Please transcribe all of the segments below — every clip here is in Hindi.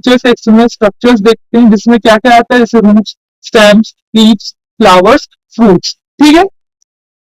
फीचर्स, एक्सटर्नल स्ट्रक्चर्स देखते हैं जिसमें क्या क्या आता है, जैसे roots, stems, leaves, flowers, fruits. ठीक है,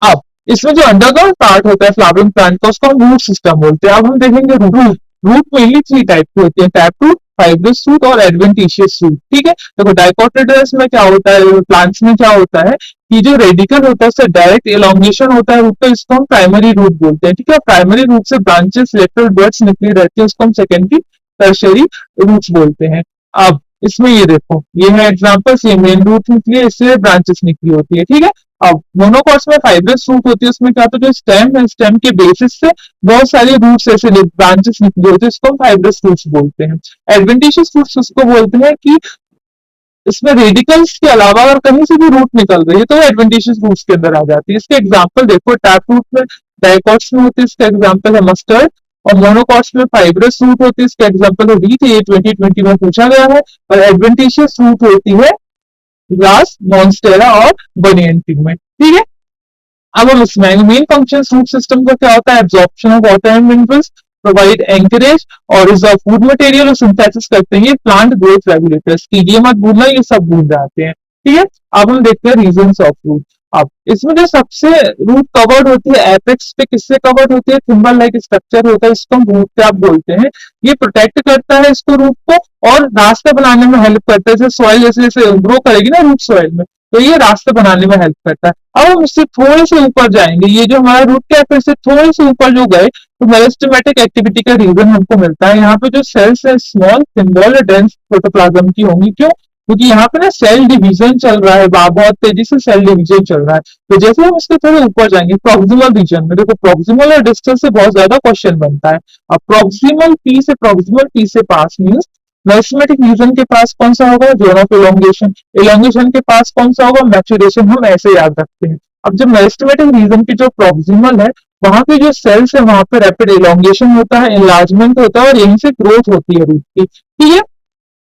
अब इसमें जो अंडरग्राउंड पार्ट होता है फ्लावरिंग प्लांट का, उसको हम रूट सिस्टम बोलते हैं। अब हम देखेंगे रूट। रूट मेनली 3 टाइप की होती है, टैप रूट, फाइब्रस रूट और एडवेंटिशियस रूट। ठीक है, देखो डाइकोटिलेडोनस में क्या होता है, प्लांट्स में क्या होता है कि जो रेडिकल होता है उससे डायरेक्ट इलोंगेशन होता है रूट का, इसको हम प्राइमरी रूट बोलते हैं। ठीक है, प्राइमरी रूट से ब्रांचेस, लेटरल बर्ड्स निकली रहती है, उसको हम सेकेंडरी, टर्शियरी रूट्स बोलते हैं। अब इसमें ये देखो, ये है एग्जांपल्स, ये मेन रूट निकली है, इससे ब्रांचेस निकली होती है। ठीक है, अब मोनोकॉट्स में फाइब्रस रूट होती है, उसमें क्या होता है, जो स्टेम है, स्टेम के बेसिस से बहुत सारे रूट्स ऐसे ब्रांचेस निकली होती है, इसको हम फाइब्रस रूट्स बोलते हैं। एडवेंटिशियस रूट्स उसको बोलते हैं कि इसमें रेडिकल्स के अलावा अगर कहीं से भी रूट निकल रही है तो वो एडवेंटिशियस रूट्स के अंदर आ जाती है। इसके एग्जाम्पल देखो, टैप रूट में, डाइकॉट्स में होती है, इसका एग्जाम्पल है मस्टर्ड, और मोनोकॉट्स में फाइब्रस रूट होती है, इसका एग्जाम्पल है वीट, ये 2020 में पूछा गया है। और एडवेंटिशियस रूट होती है ग्रास, मॉन्स्टेरा और बनियन पिगमेंट। ठीक है, अब हम इसमें मेन फंक्शन रूट सिस्टम का क्या होता है, absorption of water and minerals, provide anchorage और रिजर्व फूड मटेरियल और सिंथेसिस करते हैं, ये प्लांट ग्रोथ रेगुलेटर्स। ये मत भूलना, ये सब भूल जाते हैं। ठीक है, अब हम देखते हैं रीजंस ऑफ रूट। अब इसमें जो सबसे रूट कवर्ड होती है, एपेक्स पे किससे कवर्ड होती है, थिम्बल लाइक स्ट्रक्चर होता है, इसको हम रूट कैप बोलते हैं। ये प्रोटेक्ट करता है इसको, रूट को, और रास्ते बनाने में हेल्प करता है। जैसे सॉइल जैसे जैसे ग्रो करेगी ना रूट सॉइल में, तो ये रास्ते बनाने में हेल्प करता है। अब हम इससे थोड़े से ऊपर जाएंगे, ये जो हमारा रूट कैप है, इससे थोड़े से ऊपर जो गए तो मेरिस्टेमेटिक एक्टिविटी का रीजन हमको मिलता है। यहाँ पे जो सेल्स है स्मॉल, सिंबल और डेंस प्रोटोप्लाज्म की होंगी। क्यों? क्योंकि यहाँ पे ना सेल डिवीजन चल रहा है, बहुत तेजी से सेल डिवीजन चल रहा है। तो जैसे हम इसके थोड़े ऊपर जाएंगे प्रॉक्सिमल रीजन में, देखो प्रॉक्सिमल और डिस्टल से बहुत ज्यादा क्वेश्चन बनता है। अब प्रॉक्सिमल पी से पास मीन्स मेरिस्टेमेटिक रीजन के पास कौन सा होगा, जोन ऑफ इलोंगेशन। इलोंगेशन के पास कौन सा होगा, मैचुरेशन। हम ऐसे याद रखते हैं। अब जब मेरिस्टेमेटिक रीजन की जो प्रॉक्सिमल है, वहां पे जो सेल्स है वहां पे रैपिड इलोंगेशन होता है, इनलार्जमेंट होता है, और यहीं से ग्रोथ होती है रूट की। ठीक है,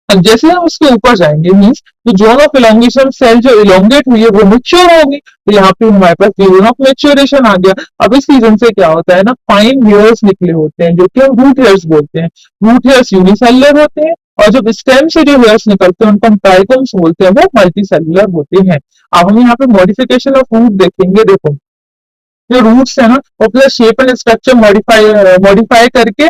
अब जैसे हम उसके ऊपर जाएंगे मीन्स तो जोन ऑफ इलोंगेशन सेल जो इलोंगेट हुई है वो मैच्योर होगी, तो यहाँ पे हमारे पास जोन ऑफ मैच्योरेशन आ गया। अब इस रीजन से क्या होता है ना, फाइन हेयर्स निकले होते हैं जो कि हम रूट हेयर्स बोलते हैं। रूट हेयर्स यूनिसेलुलर होते हैं, और जब स्टेम से जो हेयर्स निकलते हैं उनको हम ट्राइकोम्स बोलते हैं, वो मल्टीसेलुलर होते हैं। अब हम यहाँ पे मॉडिफिकेशन ऑफ रूट देखेंगे। देखो जो रूट्स है ना, वो plus shape and structure modify करके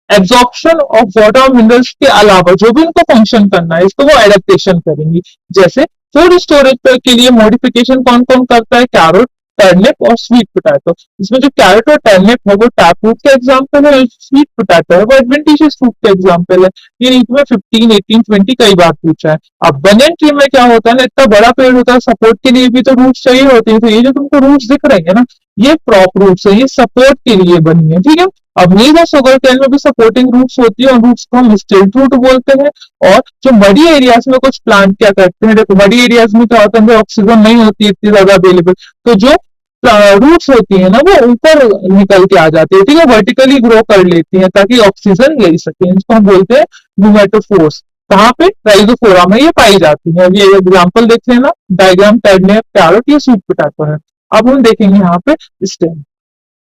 एब्जॉर्प्शन ऑफ वाटर और मिनरल्स के अलावा जो भी उनको फंक्शन करना है, इसको वो एडेप्टेशन करेंगी। जैसे फूड स्टोरेज के लिए मॉडिफिकेशन कौन कौन करता है, कैरोट, टर्निप और स्वीट पोटैटो। इसमें जो कैरेट और टर्निप है वो टैप रूट का एग्जांपल है, स्वीट पोटैटो है वो एडवेंटिशियस फ्रूट का एग्जांपल है। ये नीट में 15, 18, 20 कई बार पूछा है। अब बनियन ट्री में क्या होता है ना, इतना बड़ा पेड़ होता है, सपोर्ट के लिए भी तो रूट्स चाहिए होते हैं। तो ये जो तुमको रूट्स दिख रहे हैं ना, ये प्रॉप रूट्स है, ये सपोर्ट के लिए बनी है। ठीक है, अब नीज और शुगर केन में भी सपोर्टिंग रूट्स होती है, और रूट्स को हम स्टिल्ट रूट बोलते हैं। और जो मडी एरियाज में कुछ प्लांट क्या करते हैं, देखो मडी एरियाज में क्या होता है, ऑक्सीजन नहीं होती इतनी ज्यादा अवेलेबल, तो जो रूट्स होती है ना वो ऊपर निकल के आ जाती है। ठीक है, वर्टिकली ग्रो कर लेती है ताकि ऑक्सीजन ले सके, इसको हम बोलते हैं न्यूमेटोफोर्स। कहाँ पे, राइजोफोरा में ये पाई जाती है। ये एग्जाम्पल देख लेना, डायग्राम, टर्निप, कैरेट, ये स्वीट पोटैटो है। अब हम देखेंगे यहाँ पे स्टेम।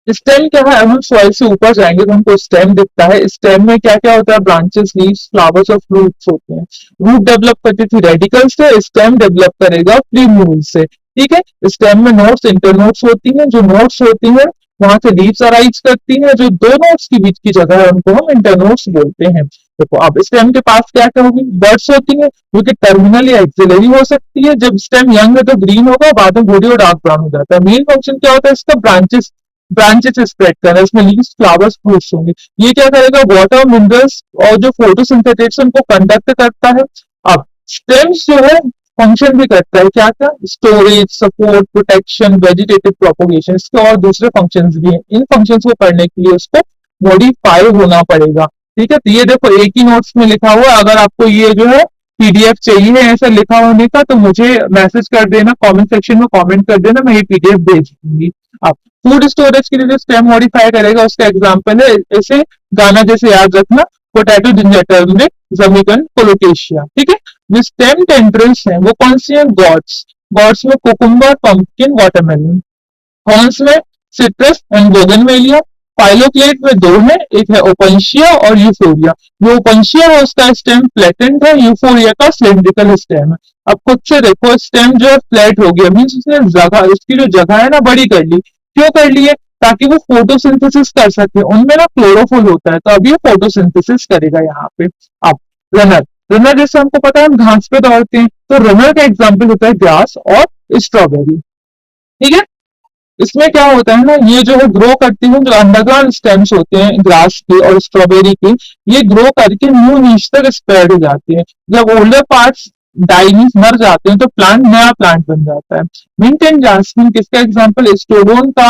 स्टेम क्या है, अब हम सॉइल से ऊपर जाएंगे तो हमको स्टेम दिखता है। स्टेम में क्या क्या होता है, ब्रांचेस, लीव्स, फ्लावर्स और फ्रूट्स होते हैं। रूट डेवलप करती थी रेडिकल से, स्टेम डेवलप करेगा प्रीम्यूल से। ठीक है, स्टेम में नोड्स, इंटरनोड्स होती हैं। जो नोड्स होती हैं वहां से लीव्स अराइज करती हैं, जो दो नोड्स के बीच की जगह है उनको हम इंटरनोड्स बोलते हैं। देखो अब स्टेम के पास क्या क्या होगी, बर्ड्स होती है जो कि टर्मिनल या एक्सिलरी हो सकती है। जब स्टेम यंग है तो ग्रीन होगा, बाद में बूढ़ी और डार्क ब्राउन हो जाता है। मेन फंक्शन क्या होता है इसका, ब्रांचेस स्प्रेड करना, इसमें लीव्स, फ्लावर्स, फ्रूट्स होंगे। ये क्या करेगा, वाटर, मिनरल्स और जो फोटोसिंथेसिस को कंडक्ट करता है। अब स्टेम्स जो है फंक्शन भी करता है, क्या क्या, storage, support, protection, vegetative propagation, इसके और दूसरे फंक्शंस भी हैं। इन फंक्शंस को करने के लिए उसको मॉडिफाई होना पड़ेगा। ठीक है, तो ये देखो एक ही नोट्स में लिखा हुआ है। अगर आपको ये जो है पीडीएफ चाहिए ऐसा लिखा होने का, तो मुझे मैसेज कर देना, कमेंट सेक्शन में कमेंट कर देना, मैं ये पीडीएफ भेज दूंगी। अब फूड स्टोरेज के लिए जो स्टेम मॉडिफाई करेगा उसका एग्जांपल है, ऐसे गाना जैसे याद रखना, पोटैटो, जिंजर, टर्मरिक, जमीकन, कोलोकेशिया। ठीक है, जो स्टेम टेंड्रिल्स हैं वो कौन सी है, गॉड्स। गॉड्स में कुकुम्बर, पंपकिन, वाटरमेलन। हॉर्न्स में सिट्रस एंड बोगनवेलिया। फाइलोक्लेट में दो है, एक है ओपेंशिया और यूफोरिया। जो ओपेंशिया है उसका स्टेम फ्लैटेंड है, यूफोरिया का सिलिंड्रिकल स्टेम है। अब खुद से देखो स्टेम जो है फ्लैट हो गया, मीन्स उसने जगह, उसकी जो जगह है ना बड़ी कर ली। क्यों कर ली है? ताकि वो फोटोसिंथेसिस कर सके। उनमें ना क्लोरोफिल होता है, तो अब ये फोटोसिंथेसिस करेगा यहाँ पे। अब रनर, रनर जैसे हमको पता है हम घास पे दौड़ते हैं, तो रनर का एग्जाम्पल होता है ग्रास और स्ट्रॉबेरी। ठीक है, इसमें क्या होता है ना, ये जो है ग्रो करती है, जो अंडरग्राउंड स्टेम्स होते हैं ग्रास के और स्ट्रॉबेरी के, ये ग्रो करके न्यू नीच तक स्प्रेड हो जाते हैं। जब ओल्डर पार्ट्स डाई मीन्स मर जाते हैं, तो प्लांट नया प्लांट बन जाता है। मिंट एंड जास्मिन किसका एग्जाम्पल? स्टोलोन का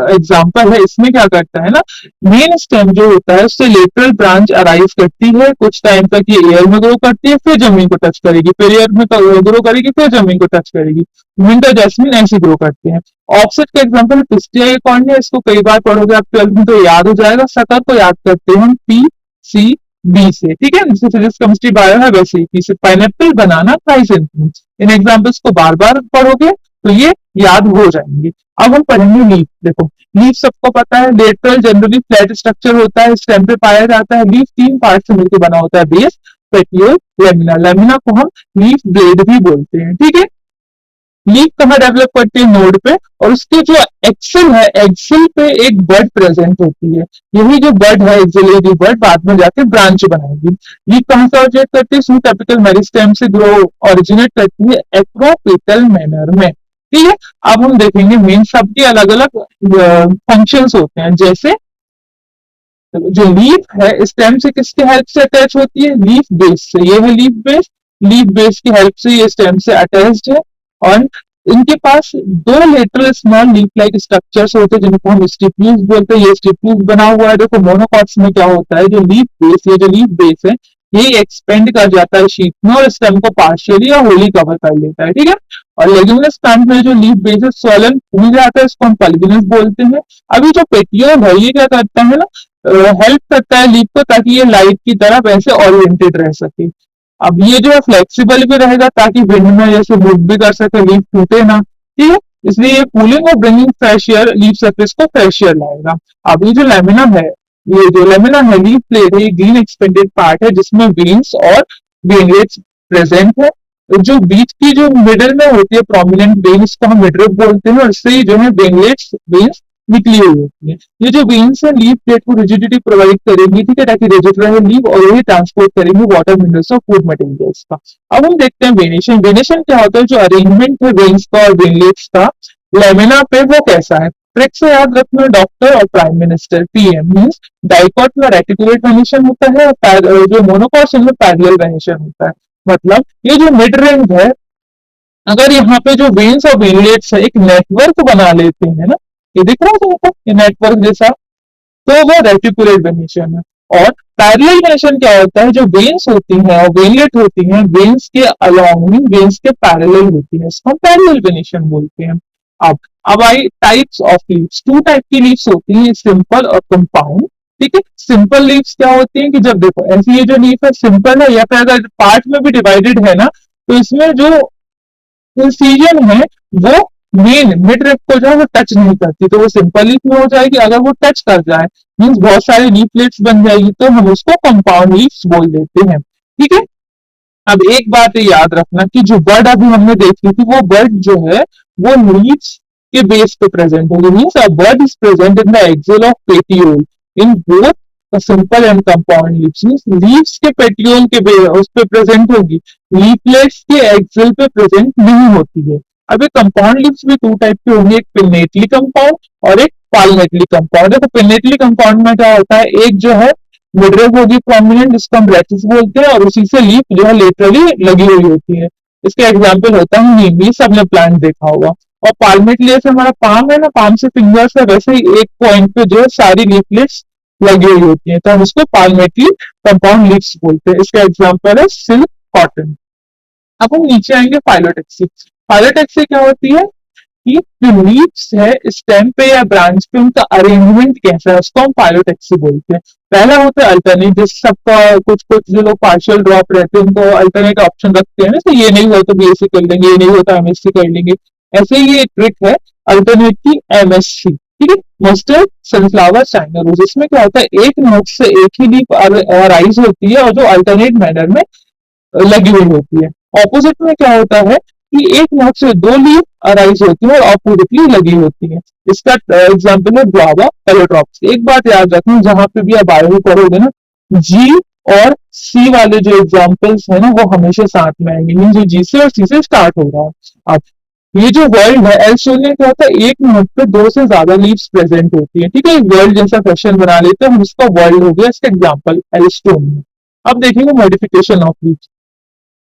एग्जाम्पल है। इसमें क्या करता है ना, मेन स्टेम जो होता है उससे लेटरल ब्रांच अराइज करती है, कुछ टाइम तक ये एयर में ग्रो करती है, फिर जमीन को टच करेगी, फिर एयर में ग्रो करेगी, फिर जमीन को टच करेगी। मिंट और जैस्मिन ऐसे ग्रो करते हैं। ऑफसेट का एग्जाम्पल पिस्टिया कॉर्न है, इसको कई बार पढ़ोगे आप 12th में तो याद हो जाएगा। शक्कर को याद करते हैं हम PCB से। ठीक है, जैसे फिजिक्स केमिस्ट्री बायो है वैसे ही पी से। पाइनएप्पल, बनाना, क्राइसेंथेमम, इन एग्जाम्पल्स को बार बार पढ़ोगे तो ये याद हो जाएंगे। अब हम पढ़ेंगे लीफ। देखो लीफ सबको पता है, लेटरल जनरली फ्लैट स्ट्रक्चर होता है, स्टेम पे पाया जाता है। लीफ तीन पार्ट से मिलकर बना होता है, बेस, पेटियोल, लेमिना। लेमिना को हम लीफ ब्लेड भी बोलते हैं। ठीक है, लीफ कहाँ डेवलप करती है? नोड पे, और उसके जो एक्सिल है, एक्सिल पे एक बड प्रेजेंट होती है। यही जो बड है, एक्सिलरी बड, बाद में जाके ब्रांच बनाएगी। लीफ कहाँ से ऑरिजिनेट करती है? सूट एपिकल मेरिस्टेम से ग्रो ऑरिजिनेट करती है, एक्रोपेटल मैनर में। ठीक है, अब हम देखेंगे मेन सबके अलग अलग फंक्शंस होते हैं। जैसे जो लीफ है स्टेम से किसके हेल्प से अटैच होती है? लीफ बेस से। ये है लीफ बेस, लीफ बेस की हेल्प से ये स्टेम से अटैच्ड है। और इनके पास दो lateral small leaf like structures होते हैं जिनको हम स्टिप्यूल्स बोलते हैं। ये स्टिप्यूल्स बना हुआ है। देखो मोनोकॉट्स में क्या होता है, जो लीफ बेस, ये जो लीफ बेस है ये एक्सपेंड कर जाता है शीट में और स्टेम को पार्शियली या होली कवर कर लेता है। ठीक है, और लेग्यूमिनस प्लांट में जो लीफ बेस है सोलन फूल जाता है, इसको हम पल्बिनस बोलते हैं। अभी जो पेटियोल है ये क्या करता है ना, हेल्प करता है लीफ को ताकि ये लाइट की तरफ ऐसे ओरिएंटेड रह सके। अब ये जो है फ्लेक्सिबल भी रहेगा ताकि विंड में जैसे मूव भी कर सके, लीफ टूटे ना। ठीक है, इसलिए ये कूलिंग और bringing fresh air leaf surface को फ्रेश एयर लाएगा। अब ये जो लेमिना है, ये जो लेमिना है लीफ प्लेट है, ये ग्रीन एक्सपेंडेड पार्ट है जिसमें वेन्स और वेनलेट्स प्रेजेंट है। जो बीच की जो मिडल में होती है प्रोमिनेंट वेन, इसको हम मिडरिप बोलते हैं, और इससे जो है वेनलेट्स वेन्स निकली हुई होती है। ये जो वेन्स है लीफ प्लेट को रिजिडिटी प्रोवाइड करेगी, ठीक है, ताकि रिजिड रहे लीफ, और यही ट्रांसपोर्ट करेंगे वाटर मिनरल्स और फूड मटेरियल्स का। अब हम देखते हैं वेनेशन। वेनेशन क्या होता है? जो अरेंजमेंट है वेन्स का और वेनलेट्स का लेमिना पे, वो कैसा है? ट्रिक से याद रखना, डॉक्टर और prime minister, PM means dicot में रेटिकुलेट वेनेशन होता है, और जो मोनोकॉट्स में पैरेलल वेनेशन होता है। मतलब ये जो मिड रेंज है, अगर यहाँ पे जो वेन्स और वेनलेट्स है एक नेटवर्क बना लेते हैं ना, ये दिख रहा है तुमको, ये नेटवर्क जैसा, तो वो रेटिकुलेट वेनेशन है। और पैरेलल वेनेशन क्या होता है? जो वेन्स होती हैं और वेनलेट होती हैं, वेन्स के अलोंग में, वेन्स के पैरेलल होती है, इसको हम पैरेलल वेनेशन बोलते हैं। अब आई types of leaves. Two type की लीव्स होती हैं, सिंपल और कंपाउंड। ठीक है, सिंपल लीव्स क्या होती हैं कि जब देखो ऐसी ये जो लीफ है सिंपल है, या फिर अगर पार्ट में भी डिवाइडेड है ना, तो इसमें जो इंसीजन है वो मेन मिड रिप को जो है वो टच नहीं करती, तो वो सिंपल लीफ में हो जाएगी। अगर वो टच कर जाए मीन्स बहुत सारी लीफलेट्स बन जाएगी, तो हम उसको कंपाउंड लीव्स बोल देते हैं। ठीक है, अब एक बात याद रखना कि जो बर्ड अभी हमने देखी थी, वो बर्ड जो है वो लीव्स के बेस पे प्रेजेंट होगी। Means a bird is present in the axil of petiole in both simple and compound leaves. Means leaves के पेटियोल के उस पे प्रेजेंट होगी, लीफलेट्स के एक्सिल पे प्रेजेंट नहीं होती है। अब ये कंपाउंड लीव्स भी टू टाइप के होंगे, एक पिन्नेटली कंपाउंड और एक पालनेटली कंपाउंड। देखो पिन्नेटली कंपाउंड में क्या होता है, एक जो है मिडरिप होगी प्रोमिनेंट, जिसको हम ब्रैचिस बोलते हैं, और उसी से लीफ जो है लेटरली लगी हुई होती है। इसका एग्जाम्पल होता है नीम, ये सबने प्लांट देखा होगा। और पाल्मेटली जैसे हमारा पाम है ना, पाम से फिंगर्स है, वैसे ही एक पॉइंट पे जो है सारी लीफलेट्स लगी हुई होती है, तो हम इसको पाल्मेटली कंपाउंड लीव्स बोलते हैं। इसका एग्जाम्पल है सिल्क, कॉटन। अब हम नीचे आएंगे फाइलोटेक्सी। फाइलोटेक्सी क्या होती है कि जो लीव्स है स्टेम पे या ब्रांच पे, उनका अरेंजमेंट कैसा है, उसको हम फाइलोटेक्सी बोलते हैं। पहला होता है अल्टरनेट, जिस सबका कुछ कुछ जो लोग पार्शियल ड्रॉप रहते हैं उनको अल्टरनेट ऑप्शन रखते हैं ना, तो ये नहीं हुआ तो BSc कर लेंगे, ये नहीं हुआ तो MSc कर लेंगे। ऐसे ही एक ट्रिक है अल्टरनेट की, MSc। ठीक है। मस्टर्ड, सनफ्लावर, चाइना रोज, इसमें क्या होता है एक नोट से एक ही लीफ राइज होती है और जो अल्टरनेट मैनर में लगी हुई होती है। ऑपोजिट में क्या होता है कि एक नोट से दो लीफ अराइज होती है और ऑपोजिटली लगी होती है। इसका एग्जाम्पल है गुआवा, एलोट्रॉप्स। एक बात याद रखना, जहां पे भी आप बायो करोगे ना, जी और सी वाले जो एग्जाम्पल्स है ना वो हमेशा साथ में आएंगे, मीन जो जी से और सी से स्टार्ट हो रहा है। अब ये जो वर्ल्ड है, एल शून्य क्या होता है, एक नोट पे दो से ज्यादा लीव्स प्रेजेंट होती है। ठीक है, वर्ल्ड जैसा क्वेश्चन बना लेते हैं हम, इसका वर्ल्ड हो गया इसका एग्जाम्पल एल स्टोन। अब देखेंगे modification of leaves.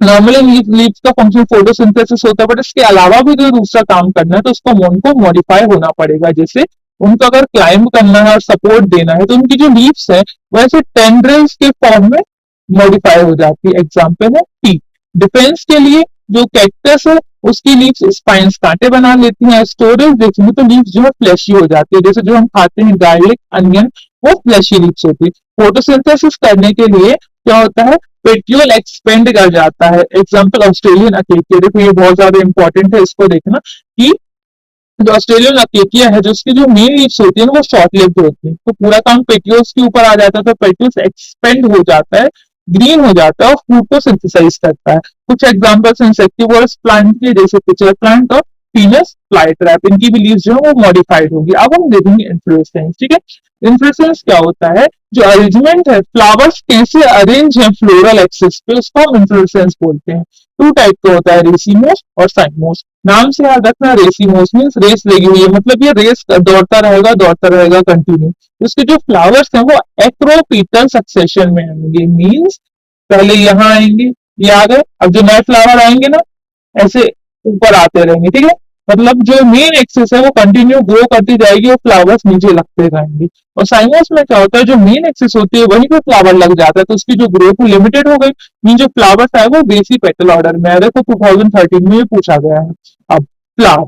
Normally leaves का फंक्शन फोटोसिंथेसिस होता है, बट इसके अलावा भी जो दूसरा काम करना है तो उसको उनको मॉडिफाई होना पड़ेगा। जैसे उनको अगर क्लाइंब करना है और सपोर्ट देना है तो उनकी जो लीव्स है वैसे टेंड्रिल्स के फॉर्म में मॉडिफाई हो जाती है। एग्जाम्पल है टी। डिफेंस के लिए जो कैक्टस है उसकी लीव्स स्पाइन्स कांटे बना लेती हैं। स्टोरेज देखेंगे तो लीव्स जो है फ्लैशी हो जाती है, जैसे जो हम खाते हैं गार्लिक, अनियन, वो फ्लैशी लीव्स होती है। फोटोसिंथेसिस करने के लिए क्या होता है, पेट्यूल एक्सपेंड कर जाता है। एग्जाम्पल ऑस्ट्रेलियन अकेकिया, देखो ये बहुत ज्यादा इंपॉर्टेंट है, इसको देखना कि जो ऑस्ट्रेलियन अकेकिया है जो उसकी जो मेन लीव्स होती है ना वो शॉर्ट लिव्ड होती है, तो पूरा काम पेट्यूल्स के ऊपर आ जाता है, तो पेट्यूल्स एक्सपेंड हो जाता है, ग्रीन हो जाता है और फ्रूट को सिंथेसाइज करता है। कुछ एग्जाम्पल्स इंसेक्टिवर्स प्लांट के, जैसे पिचर प्लांट और पीनस फ्लाई ट्रैप, इनकी भी लीव्स जो है वो मॉडिफाइड होगी। अब हम देखेंगे इन्फ्लोरेसेंस। ठीक है, इन्फ्लोरेसेंस क्या होता है, जो अरेंजमेंट है, फ्लावर्स कैसे अरेंज है फ्लोरल एक्सिस पे, उसको हम इन्फ्लोरेसेंस बोलते हैं। टू टाइप का होता है, रेसिमोस और साइमोस। नाम से याद रखना, रेसिमोस मीन्स रेस लगी हुई है, मतलब ये रेस दौड़ता रहेगा कंटिन्यू। उसके जो फ्लावर्स हैं वो एक्रोपीटल सक्सेशन में आएंगे, मीन्स पहले यहाँ आएंगे, ये आ गए, अब जो नए फ्लावर आएंगे ना ऐसे ऊपर आते रहेंगे। ठीक है, मतलब जो मेन एक्सिस है वो कंटिन्यू ग्रो करती जाएगी और फ्लावर्स नीचे लगते जाएंगे। और साइमोस में क्या होता है, जो मेन एक्सिस होती है वहीं पे फ्लावर लग जाता है, तो उसकी जो ग्रोथ लिमिटेड हो गई, मीन जो फ्लावर्स आए वो बेसी पेटल ऑर्डर में आ गए, तो 2013 में ये पूछा गया है। अब फ्लावर,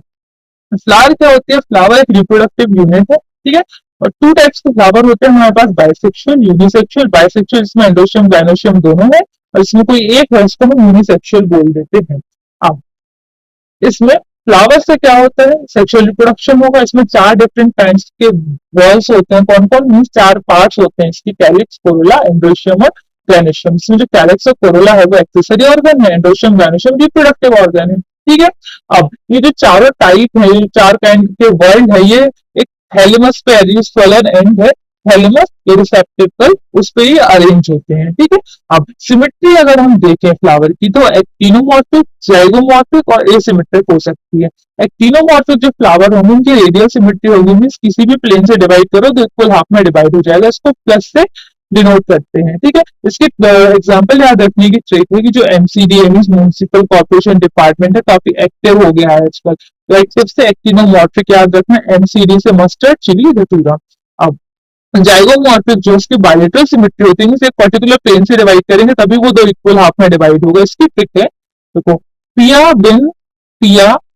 फ्लावर क्या होती है, फ्लावर एक रिप्रोडक्टिव यूनिट है। ठीक है, और टू टाइप्स के फ्लावर होते हैं हमारे पास, बाइसेक्सुअल, यूनिसेक्सुअल। बाइसेक्सुअल इसमें एंडोशियम गायनोशियम दोनों है, और इसमें कोई एक है इसको हम यूनिसेक्सुअल बोल देते हैं। अब इसमें फ्लावर से क्या होता है, सेक्सुअल रिप्रोडक्शन होगा। इसमें चार डिफरेंट काइंड्स के वॉल्स होते हैं, कौन कौन, मीन चार पार्ट्स होते हैं इसकी, कैलिक्स, कोरोला, एंड्रोशियम और ग्रेनेशियम। इसमें जो कैलिक्स और कोरोला है वो एक्सेसरी ऑर्गन है, एंड्रोशियम ग्रेनेशियम रिप्रोडक्टिव ऑर्गन है। ठीक है, अब ये जो चारों टाइप है, ये चार काइंड के वर्ल्ड है, ये एक थैलेमस पे फलन एंड है, थैलेमस ये रिसेप्टिकल, उस पे ये अरेंज होते हैं। ठीक है, अब सिमेट्री अगर हम देखें फ्लावर की तो एक्टिनोमॉर्फिक, जाइगोमॉर्फिक और एसिमेट्रिक हो सकती है। एक्टिनोमॉर्फिक जो फ्लावर होंगे उनकी रेडियल सिमेट्री होगी, मीन किसी भी प्लेन से डिवाइड करो तो इक्वल हाफ में डिवाइड हो जाएगा, इसको प्लस से डिनोट करते हैं। ठीक है, इसके एग्जाम्पल याद रखने की ट्रिक है कि जो एमसीडी म्यूनिसिपल कॉर्पोरेशन डिपार्टमेंट है काफी एक्टिव हो गया है आजकल, तो एक्टिव से एक्टिनोमॉर्फिक याद रखना, एमसीडी से मस्टर्ड, चिली, धतूरा। अब जाइगोमॉर्फिक जो उसकी बायलेटरल सिमेट्री होती है, एक पर्टिकुलर प्लेन से डिवाइड करेंगे तभी वो दो इक्वल हाफ में डिवाइड होगा। इसकी ट्रिक है, देखो, पिया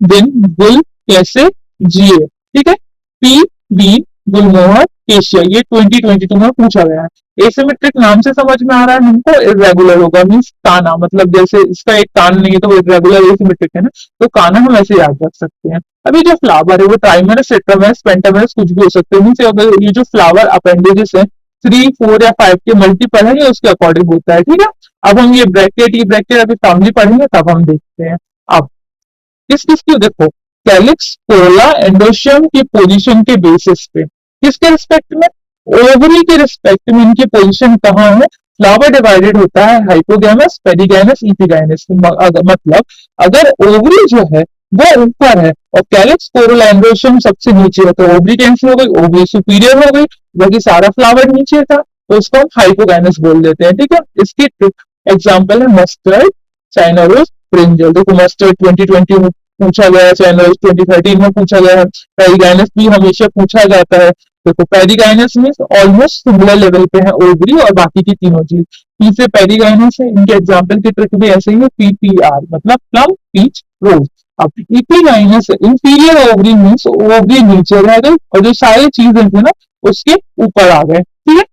बिन गुल कैसे जिए। ठीक है, पी बी गुलमोहर केशिया, ये 2022 में पूछा गया है। एसिमेट्रिक नाम से समझ में आ रहा है हमको, इरेगुलर होगा, मीन्स काना, मतलब जैसे इसका एक कान नहीं है तो वो इरेगुलर एसिमेट्रिक है ना, तो काना हम ऐसे याद रख सकते हैं। अभी जो फ्लावर है वो ट्राइमरस, टेट्रामेरस, पेंटामेरस कुछ भी हो सकते हैं, मीन्स अगर ये जो फ्लावर अपेंडेजेस है 3, 4 या 5 के मल्टीपल है, ये उसके अकॉर्डिंग होता है। ठीक है, अब हम ये ब्रैकेट, ये ब्रैकेट अभी फैमिली पढ़ेंगे तब हम देखते हैं। अब किस किस की, देखो, कैलिक्स, कोरोला, एंडोशियम की पोजीशन के बेसिस पे, किसके रिस्पेक्ट में, ओवरी के रिस्पेक्ट में इनकी पोजीशन कहाँ है। फ्लावर डिवाइडेड होता है हाइपोगैमस, पेरिगैमस, इपिगैमस, मतलब अगर ओवरी जो है वो ऊपर है और कैलिक्स, कोरोला, एंडोशियम सबसे नीचे है, तो ओवरी कैंसिल हो गई, ओवरी सुपीरियर हो गई, बाकी सारा फ्लावर नीचे था, तो उसको हम हाइपोगैमस बोल देते हैं। ठीक है, इसकी एग्जाम्पल है मस्टर्ड, चाइना रोज, ब्रिंजल। देखो मस्टर्ड 2020 में पूछा गया है, चाइना रोज 2013 में पूछा गया है, पेरिगैनस भी हमेशा पूछा जाता है। देखो पेरिगाइनस में ऑलमोस्ट सिमिलर लेवल पे है ओवरी और बाकी की तीनों चीज। पी से पेरिगाइनस है, इनके एग्जाम्पल की ट्रिक भी ऐसे ही है, पीपीआर मतलब प्लम, पीच, रोज। अब इपीगाइनस इंफीरियर ओवरी मीन्स ओवरी नीचे रह गई और जो सारी चीजें थे ना उसके ऊपर आ गए। ठीक है,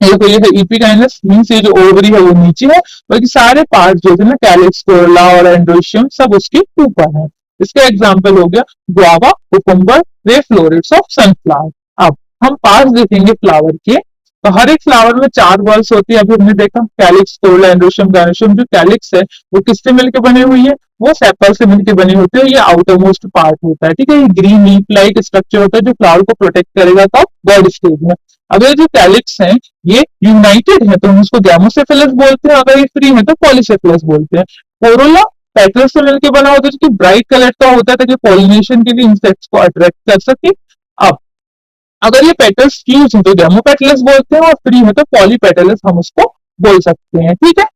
ये तो ये है इपीगाइनस मीन्स ये जो ओवरी है वो नीचे है, बाकी सारे पार्ट जो थे ना कैलिक्स, कोरोला और एंड्रोशियम सब उसके ऊपर है। इसका एग्जाम्पल हो गया guava, cucumber, ray florets of sunflower. अब हम पार्ट्स देखेंगे फ्लावर के। तो हर एक फ्लावर में 4 बॉल्स होती है। अभी हमने देखा कैलिक्स, कोरोला, एंड्रोशियम, गायनोशियम। जो कैलिक्स है वो किससे मिलकर बनी हुई है? वो सेपल से मिलकर बनी होती है। ये आउटर मोस्ट पार्ट होता है, ठीक है। ये ग्रीन लीफ लाइक स्ट्रक्चर होता है जो फ्लावर को प्रोटेक्ट करेगा कब? बर्ड स्टेज में। अगर जो कैलिक्स है ये यूनाइटेड है तो हम उसको गैमोसेफेलस बोलते हैं, अगर ये फ्री है तो पॉलीसेफेलस बोलते हैं। कोरोला पेटल्स से मिलकर बना होता है जो कि ब्राइट कलर का होता है ताकि पॉलिनेशन के लिए इंसेक्ट्स को अट्रैक्ट कर सके। अब अगर ये पेटल्स फ्यूज है तो डेमोपेटलस बोलते हैं, और फ्री है तो पॉलीपेटलस हम उसको बोल सकते हैं, ठीक है।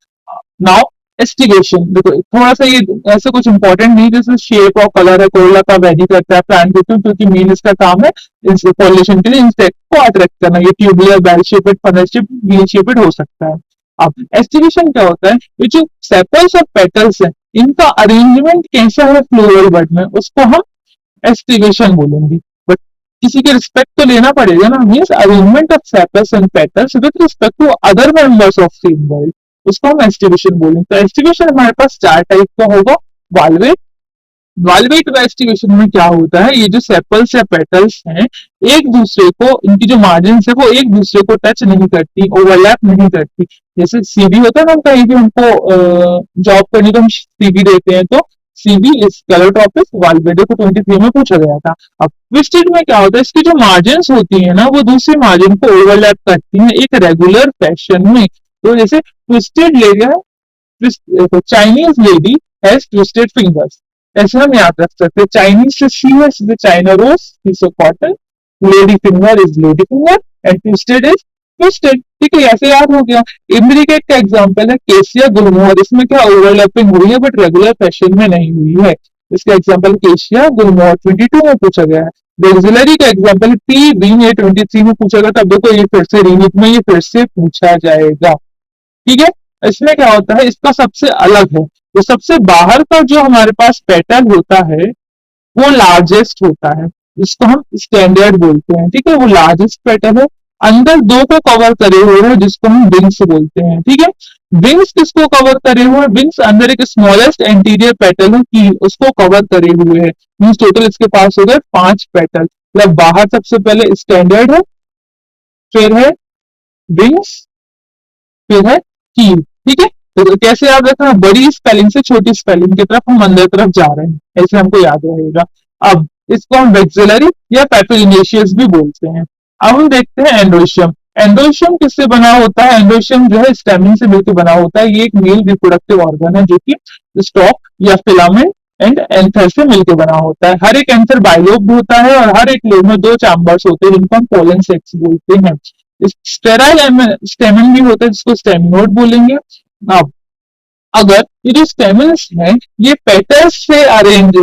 नाउ एस्टिगेशन देखो, थोड़ा सा ये ऐसे कुछ इंपॉर्टेंट नहीं, जैसे शेप और कलर है कोरोला का वेरी करता है प्लांट के थ्रू, क्योंकि मेन इसका काम है इस पॉलिनेशन के लिए इंसेक्ट को अट्रैक्ट करना। ये tubular, bell shaped, funnel shape, wheel shaped हो सकता है। अब एस्टिगेशन क्या होता है? ये जो सेपल्स और पेटल्स है इनका अरेंजमेंट कैसा है फ्लोरल बड में, उसको हम एस्टिगेशन बोलेंगे। बट किसी के रिस्पेक्ट तो लेना पड़ेगा ना। Means arrangement of sepals and petals with respect to other members of same bird, उसको हम एस्टिगेशन बोलेंगे। तो एस्टिगेशन हमारे पास 4 टाइप का होगा। वाल्वेट, वाल्वेट इन्वेस्टिगेशन में क्या होता है? ये जो सेपल्स या पेटल्स हैं एक दूसरे को, इनकी जो मार्जिन है वो एक दूसरे को टच नहीं करती, ओवरलैप नहीं करती। जैसे सीवी होता है ना, कहीं भी हमको जॉब करने को हम सीवी देते हैं तो सीवी इस कलर टॉपिक वाल्वेट को 23 में पूछा गया था। अब ट्विस्टेड में क्या होता है? इसकी जो मार्जिन होती है ना वो दूसरी मार्जिन को ओवरलैप करती है एक रेगुलर फैशन में। तो जैसे ट्विस्टेड लेगा, Chinese lady has twisted fingers, ऐसे हम याद रख सकते हैं। चाइनीज से सी है, सीधे China rose, piece of cotton, lady finger is lady finger and twisted is twisted, ठीक है। ऐसे याद हो गया। इम्ब्रिकेट का एग्जांपल है केसिया गुलमोहर, इसमें क्या ओवरलैपिंग हुई है बट रेगुलर फैशन में नहीं हुई है। इसका एग्जांपल केसिया गुलमोहर 22 में पूछा गया है। डेक्सिलरी का एग्जांपल पी बीन ये 23 में पूछा गया था। अब देखो ये फिर से रीनिक में ये फिर से पूछा जाएगा, ठीक है। इसमें क्या होता है? इसका सबसे अलग है, तो सबसे बाहर का जो हमारे पास पेटर्न होता है वो लार्जेस्ट होता है, इसको हम स्टैंडर्ड बोलते हैं, ठीक है। वो लार्जेस्ट पेटर्न है। अंदर 2 को कवर करे हुए हैं जिसको हम विंग्स बोलते हैं, ठीक है। विंग्स किसको कवर करे हुए हैं? विंग्स अंदर एक स्मॉलेस्ट एंटीरियर पेटल है की उसको कवर करे हुए हैं। मीन्स टोटल इसके पास हो गए 5 पेटल। मतलब बाहर सबसे पहले स्टैंडर्ड है, फिर है विंग्स, फिर है कील, ठीक है। तो कैसे याद रखना? बड़ी स्पेलिंग से छोटी स्पेलिंग की तरफ हम अंदर तरफ जा रहे हैं, ऐसे हमको याद रहेगा। अब इसको हम वेक्सिलरी या पेपिलिनेशियस भी बोलते हैं। अब हम देखते हैं एंड्रोशियम। एंड्रोशियम किससे बना होता है? एंड्रोशियम जो है स्टेमिन से मिलकर बना होता है। ये एक मेल रिप्रोडक्टिव ऑर्गन है जो कि स्टॉक या फिलामेंट एंड एंथर से मिलकर बना होता है। हर एक एंथर बाइलोब्ड होता है और हर एक लोब में 2 चैम्बर्स होते हैं जिनको हम पोलन सेक्स बोलते हैं। स्टेराइल स्टेमन भी होता है जिसको स्टेमिनोड बोलेंगे। अब अगर ये जो स्टेमन्स है ये पेटल्स से अटैच्ड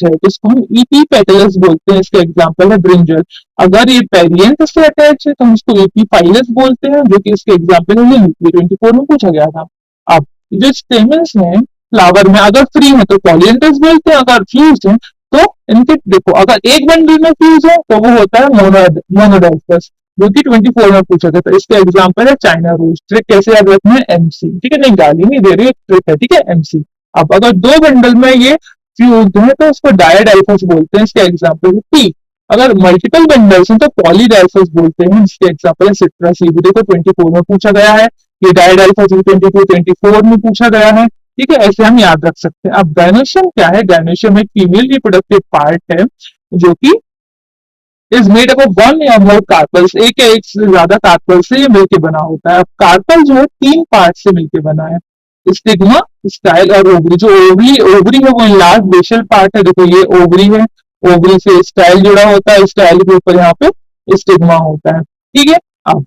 है तो इसको हम ईपी पेटल्स बोलते हैं। इसका एग्जांपल है ब्रिंजल। अगर ये पेरियंथ से अटैच है तो हम इसको ईपी फाइलस बोलते हैं, जो कि इसके एग्जांपल है। 24 में पूछा गया था। अब जो स्टेमन्स है फ्लावर में अगर फ्री है तो पॉलिएंथस बोलते हैं, अगर फ्यूज्ड है तो इनके देखो अगर एक बंडल में फ्यूज है तो वो होता है मोनोडाइफस, जो कि 24 में पूछा गया था। इसका एग्जांपल है चाइना रोज। ट्रिक कैसे याद रखना है? एमसी, ठीक है। नहीं गाली नहीं दे रही है, ट्रिक है, ठीक है, एमसी। अब अगर 2 बंडल में ये फ्यूज है तो उसको डायडाइफस बोलते हैं। इसका एग्जांपल है पी। अगर मल्टीपल बंडल्स हैं तो पॉलीडाइफस बोलते हैं। इसके एग्जांपल है सिट्रस, ये भी देखो 24 में पूछा गया है। ये डायडाइफस 24 में पूछा गया है, ठीक है। ऐसे हम याद रख सकते हैं। अब गायनोशियम क्या है? गायनोशियम एक फीमेल रिप्रोडक्टिव पार्ट है जो कि इज मेड अप ऑफ 1 या मोर कार्पल्स, एक या एक से ज्यादा कार्पल से ये मिलकर बना होता है। अब कार्पल जो है 3 पार्ट से मिलकर बना है, स्टिग्मा, स्टाइल और ओवरी। जो ओवरी है वो लार्ज बेसल पार्ट है। देखो ये ओवरी है, ओवरी से स्टाइल जुड़ा होता है, स्टाइल के ऊपर यहाँ पे स्टिग्मा होता है, ठीक है। अब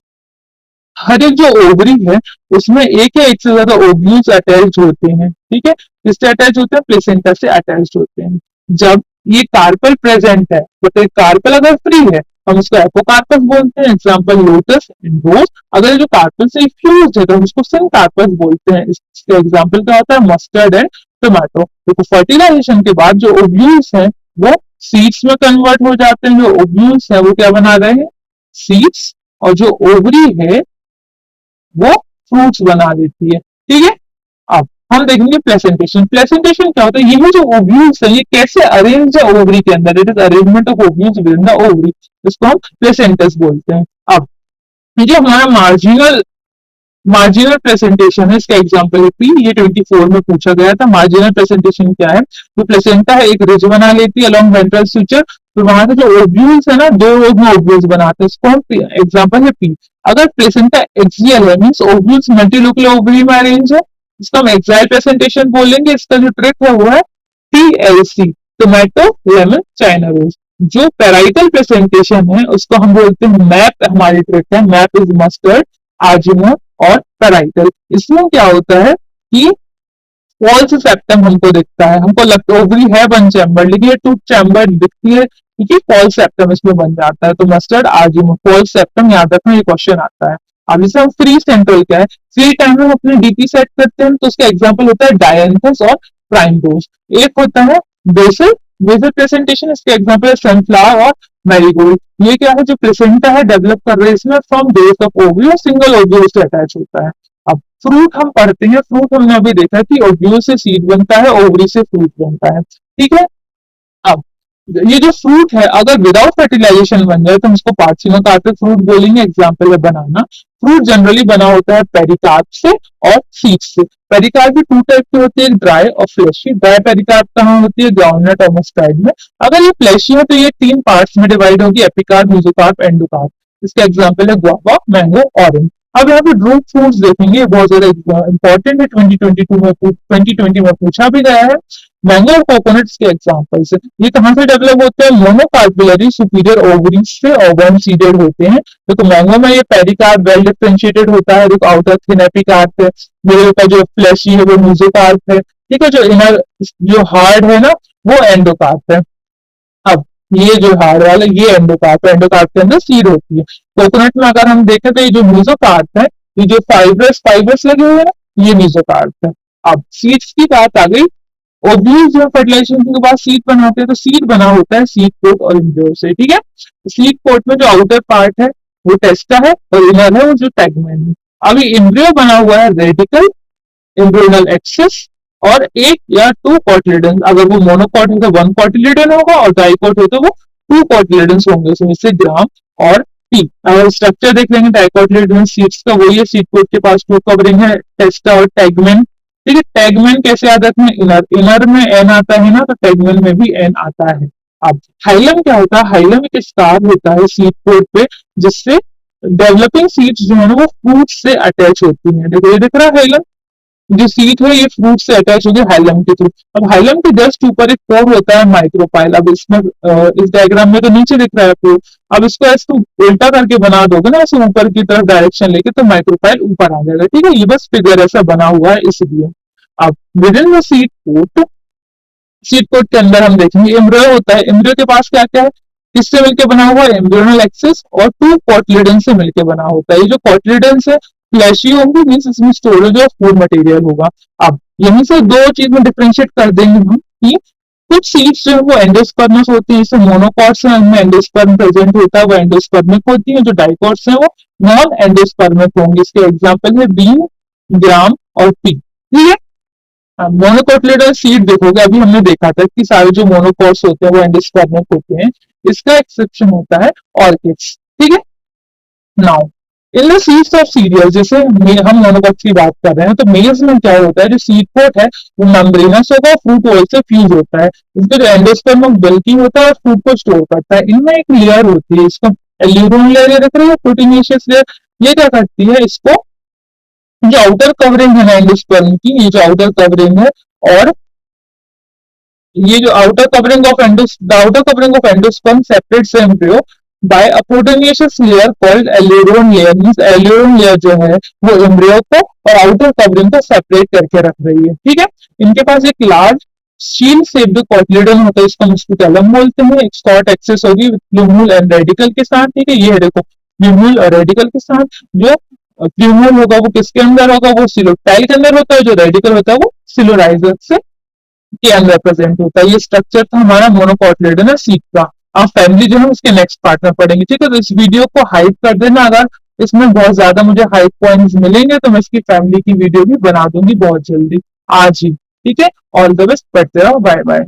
हर एक जो ओवरी है उसमें एक या एक से ज्यादा ओव्यूल्स अटैच होते हैं, ठीक है। किससे अटैच होते हैं? प्लेसेंटा से अटैच होते हैं। जब ये कार्पल प्रेजेंट है तो कार्पल अगर फ्री है हम उसको एपोकार्पस बोलते हैं। एग्जांपल लोटस एंड रोज। अगर ये जो कार्पल से फ्यूज है तो हम उसको सिनकार्पस बोलते हैं। इसका एग्जांपल क्या होता है? Mustard and tomato. तो फर्टिलाइजेशन के बाद जो ओव्यूल्स हैं वो सीड्स में कन्वर्ट हो जाते हैं। जो ओव्यूल्स है वो क्या बना रहे हैं? सीड्स। और जो ओवरी है वो फ्रूट्स बना देती है, ठीक है। अब हम देखेंगे प्लेसेंटेशन। प्लेसेंटेशन क्या होता है, ये जो ओव्यूल्स है ये कैसे अरेंज है ओवरी के अंदर, it is arrangement of ovules with in the ovary, इसको हम प्लेसेंटस बोलते हैं। अब ये जो हमारा मार्जिनल प्रेजेंटेशन है, इसका एग्जांपल है पी, ये 24 में पूछा गया था। मार्जिनल प्रेजेंटेशन क्या है, तो प्लेसेंटा है एक रिज बना लेती है अलोंग वेंट्रल स्यूचर, तो वहां से जो ओव्यूल्स है ना, दो ओव्यूल्स बनाते हैं, इसको हम एग्जांपल है पी। अगर प्लेसेंटा एक्सियल है मींस ओव्यूल्स मल्टीलोकुलर ओवरी में अरेंज है, इसको हम एक्साइल प्रेजेंटेशन बोलेंगे। इसका जो ट्रिक है वो है TLC, tomato lemon China rose. जो पैराइटल प्रेजेंटेशन है उसको हम बोलते हैं मैप, हमारी ट्रिक है मैप इज मस्टर्ड, आजिमो और पैराइटल। इसमें क्या होता है कि फॉल्स सेप्टम हमको दिखता है, हमको लगता है ओवरी है वन चैम्बर लेकिन ये टू चैम्बर दिखती है क्योंकि फॉल्स सेप्टम इसमें बन जाता है। तो मस्टर्ड आजिमो फॉल्स सेप्टम याद रखना, ये क्वेश्चन आता है। अब जैसे हम फ्री सेंट्रल क्या है, फ्री टाइम में हम अपने डीपी सेट करते हैं तो उसका एग्जाम्पल होता है डायंथस और प्राइमरोज। एक होता है बेसल, बेसल प्रेजेंटेशन, इसके एग्जाम्पल है सनफ्लावर और मैरीगोल्ड। ये क्या है, जो प्लेसेंटा है डेवलप कर रहे हैं इसमें फ्रॉम बेस ऑफ ओव्यूल और सिंगल ओव्यूल से अटैच होता है। अब फ्रूट हम पढ़ते हैं, फ्रूट हमने अभी देखा कि ओव्यूल से सीड बनता है, ओवरी से फ्रूट बनता है, ठीक है। अब ये जो फ्रूट है अगर विदाउट फर्टिलाइजेशन बन जाए तो हम इसको पार्थिनोकार्पिक फ्रूट बोलेंगे। एग्जाम्पल है बनाना। फ्रूट जनरली बना होता है पेरिकार्प से और सीड्स से। पेरिकार्प भी टू टाइप की होती है, एक ड्राई और फ्लेशी। ड्राई पेरिकार्प कहाँ होती है, ग्राउंडनट और मस्टर्ड में। अगर ये फ्लेशी है तो ये तीन पार्ट्स में डिवाइड होगी, एपिकार्प, मेसोकार्प, एंडोकार्प। इसके एग्जाम्पल है गुआवा, मैंगो, ऑरेंज। अब यहाँ पे ड्रूप फ्रूट्स देखेंगे, बहुत ज्यादा इंपॉर्टेंट है, 2020 में पूछा भी गया है। मैंगो और कोकोनट्स के एग्जांपल्स है। ये कहां से डेवलप होते हैं, मोनोकार्पुलरी सुपीरियर ओवरीज से और वन सीडेड होते हैं। तो मैंगो में ये पेरिकार्प वेल डिफरेंशिएटेड होता है, जो आउटर थिन एपिकार्प है, मिडिल का जो फ्लैशी है वो मेसोकार्प है, ठीक है। जो इनर जो हार्ड है ना वो एंडोकार्प है। अब ये जो हार्ड वाला ये एंडोकार्प है, एंडोकार्प के अंदर सीड होती है। कोकोनट में अगर हम देखें तो ये जो मेसोकार्प है, ये जो फाइबर्स फाइबर्स लगे हुए हैं ना, ये मेसोकार्प है। अब सीड्स की बात आ गई। ओव्यूल्स जो फर्टिलाइजेशन के बाद सीड बनाते हैं तो सीड बना होता है सीड कोट और एम्ब्रियो से, ठीक है। सीड कोट में जो आउटर पार्ट है वो टेस्टा है और इनर है वो जो टेगमेन है। अभी एम्ब्रियो बना हुआ है रेडिकल, एम्ब्रियोनल एक्सिस और एक या टू कॉटिलिडन। अगर वो मोनोकॉट है तो वन कॉटिलिडन होगा और डाइकॉट है तो वो टू कॉटिलिडन होंगे, जैसे ग्राम और टी। अगर स्ट्रक्चर देख लेंगे डाइकॉटिलिडन सीड्स का, वही है सीड कोट के पास टू कवरिंग है, टेस्टा और टेगमेन, ठीक है। टैगमेन कैसे आता है, इनर, इनर में एन आता है ना तो टैगमेन में भी एन आता है। अब हाइलम क्या होता है, हाइलम एक स्टार होता है सीड कोट पे, जिससे डेवलपिंग सीड्स जो है ना वो फ्रूट से अटैच होती है। देखो ये दिख रहा है हाइलम, जो सीड है ये फ्रूट से अटैच होगी हाइलम के थ्रू। अब हाइलम के जस्ट ऊपर एक पोर होता है माइक्रोपाइल। अब इसमें इस डायग्राम में तो नीचे दिख रहा है पोर, अब इसको ऐसे उल्टा करके बना दोगे ना ऐसे ऊपर की तरफ डायरेक्शन लेके तो माइक्रोपाइल ऊपर आ जाएगा, ठीक है। ये बस फिगर ऐसा बना हुआ है इसलिए। अब within the seed coat, seed coat के अंदर हम देखेंगे एम्ब्रियो होता है। एम्ब्रियो के पास क्या क्या है, किससे मिलकर बना हुआ है, एम्ब्रियोनल एक्सिस और टू कॉटिलिडन से मिलकर बना होता है। ये जो कॉटिलिडन है फ्लैशी होंगी मींस इसमें स्टोरेज ऑफ फूड मटेरियल होगा। अब यहीं से दो चीज में डिफरेंशिएट कर देंगे हम कि कुछ सीड्स जो है वो एंडोस्पर्मस होती है, जैसे मोनोकॉट्स है उनमें एंडोस्पर्म प्रेजेंट होता है, वो एंडोस्पर्मिक होती है। जो डाइकॉट्स है वो नॉन एंडोस्पर्मिक होंगे। इसके एग्जाम्पल है बीन, ग्राम और पी, ठीक है। मोनोकोटिलिडन सीड देखोगे, अभी हमने देखा था कि सारे जो मोनोकोट्स होते हैं वो एंडोस्पर्मिक होते हैं। इसका एक्सेप्शन होता है ऑर्किड्स, ठीक है। Now in the seeds of serial, जैसे हम मोनोकोट्स की बात कर रहे हैं तो मेज में क्या होता है, जो सीड कोट है वो मेम्ब्रेनस होगा, फ्रूट ऑयल से फ्यूज होता है। इसका जो एंडोस्पर्म बल्कि होता है फ्रूट को स्टोर करता है। इनमें एक लेयर होती है, इसको एल्यूरोन लेयर दिख रही है, प्रोटीनेशियस लेयर। ये क्या करती है, इसको जो आउटर कवरिंग है एंडोस्पर्म की, ये जो आउटर कवरिंग है और ये जो outer covering of endosperm separates embryo bye a proteinaceous layer called aleurone layer. Means aleurone layer जो है वो एम्ब्रियो को और आउटर कवरिंग को सेपरेट करके रख रही है, ठीक है। इनके पास एक लार्ज शील शेप्ड कॉटिलिडन होता है, इसको स्पिटलम बोलते हैं। एक स्कॉट एक्सेस होगी प्लूम्यूल एंड रेडिकल के साथ, ठीक है। ये है देखो प्लूम्यूल और रेडिकल के साथ। जो प्लूम्यूल होगा वो किसके अंदर होगा, वो सिलोटाइल के अंदर होता है। जो रेडिकल होता है वो सिलोराइजर से के अंदर प्रेजेंट होता है। ये स्ट्रक्चर था हमारा मोनोकोटिलिडन है सीड का। आप फैमिली जो है उसके नेक्स्ट पार्ट में पढ़ेंगे, ठीक है। तो इस वीडियो को हाइप कर देना, अगर इसमें बहुत ज्यादा मुझे हाइप पॉइंट्स मिलेंगे तो मैं इसकी फैमिली की वीडियो भी बना दूंगी बहुत जल्दी। आज ही। ठीक है, ऑल द बेस्ट, पढ़ते रहो, बाय बाय।